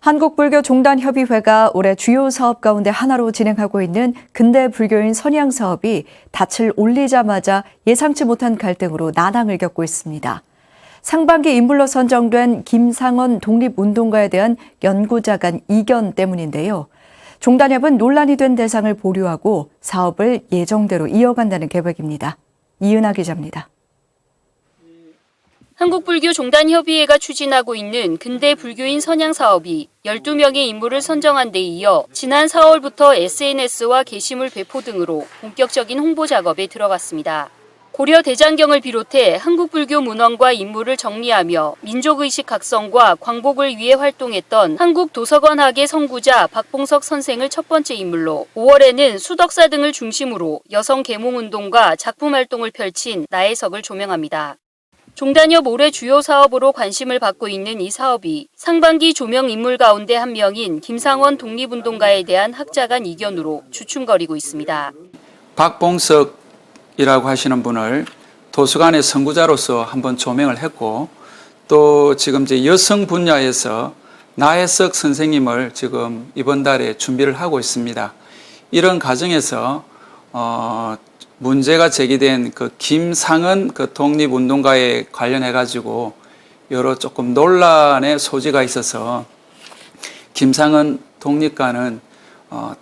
한국불교종단협의회가 올해 주요 사업 가운데 하나로 진행하고 있는 근대 불교인 선양 사업이 닻을 올리자마자 예상치 못한 갈등으로 난항을 겪고 있습니다. 상반기 인물로 선정된 김상원 독립운동가에 대한 연구자 간 이견 때문인데요. 종단협은 논란이 된 대상을 보류하고 사업을 예정대로 이어간다는 계획입니다. 이은하 기자입니다. 한국불교종단협의회가 추진하고 있는 근대 불교인 선양 사업이 12명의 인물을 선정한 데 이어 지난 4월부터 SNS와 게시물 배포 등으로 본격적인 홍보 작업에 들어갔습니다. 고려 대장경을 비롯해 한국불교 문헌과 인물을 정리하며 민족의식 각성과 광복을 위해 활동했던 한국도서관학의 선구자 박봉석 선생을 첫 번째 인물로 5월에는 수덕사 등을 중심으로 여성 계몽운동과 작품 활동을 펼친 나혜석을 조명합니다. 종단협 올해 주요 사업으로 관심을 받고 있는 이 사업이 상반기 조명 인물 가운데 한 명인 김상원 독립운동가에 대한 학자 간 이견으로 주춤거리고 있습니다. 박봉석이라고 하시는 분을 도서관의 선구자로서 한번 조명을 했고, 또 지금 이제 여성 분야에서 나혜석 선생님을 지금 이번 달에 준비를 하고 있습니다. 이런 과정에서 문제가 제기된 그 김상은 그 독립운동가에 관련해 가지고 여러 조금 논란의 소지가 있어서 김상은 독립가는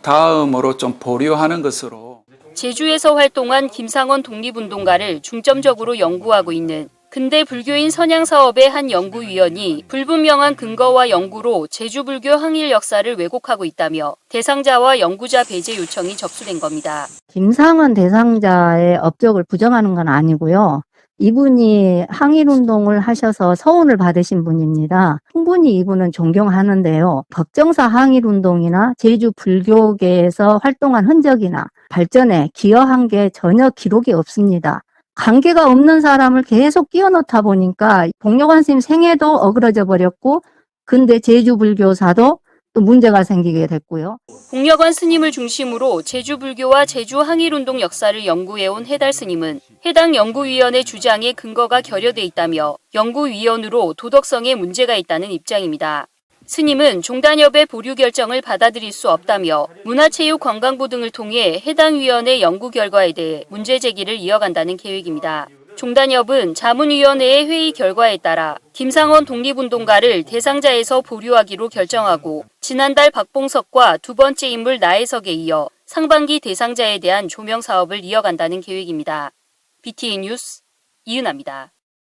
다음으로 좀 보류하는 것으로. 제주에서 활동한 김상원 독립운동가를 중점적으로 연구하고 있는 근대 불교인 선양 사업의 한 연구위원이 불분명한 근거와 연구로 제주불교 항일 역사를 왜곡하고 있다며 대상자와 연구자 배제 요청이 접수된 겁니다. 김상원 대상자의 업적을 부정하는 건 아니고요. 이분이 항일운동을 하셔서 서운을 받으신 분입니다. 충분히 이분은 존경하는데요. 법정사 항일운동이나 제주 불교계에서 활동한 흔적이나 발전에 기여한 게 전혀 기록이 없습니다. 관계가 없는 사람을 계속 끼워 넣다 보니까 복려관 스님 생애도 어그러져 버렸고, 근데 제주불교사도 또 문제가 생기게 됐고요. 복려관 스님을 중심으로 제주불교와 제주 항일운동 역사를 연구해온 해달 스님은 해당 연구위원회 주장에 근거가 결여돼 있다며 연구위원으로 도덕성에 문제가 있다는 입장입니다. 스님은 종단협의 보류 결정을 받아들일 수 없다며 문화체육관광부 등을 통해 해당 위원회 연구 결과에 대해 문제 제기를 이어간다는 계획입니다. 종단협은 자문위원회의 회의 결과에 따라 김상원 독립운동가를 대상자에서 보류하기로 결정하고 지난달 박봉석과 두 번째 인물 나혜석에 이어 상반기 대상자에 대한 조명 사업을 이어간다는 계획입니다. BTN 뉴스 이은하입니다.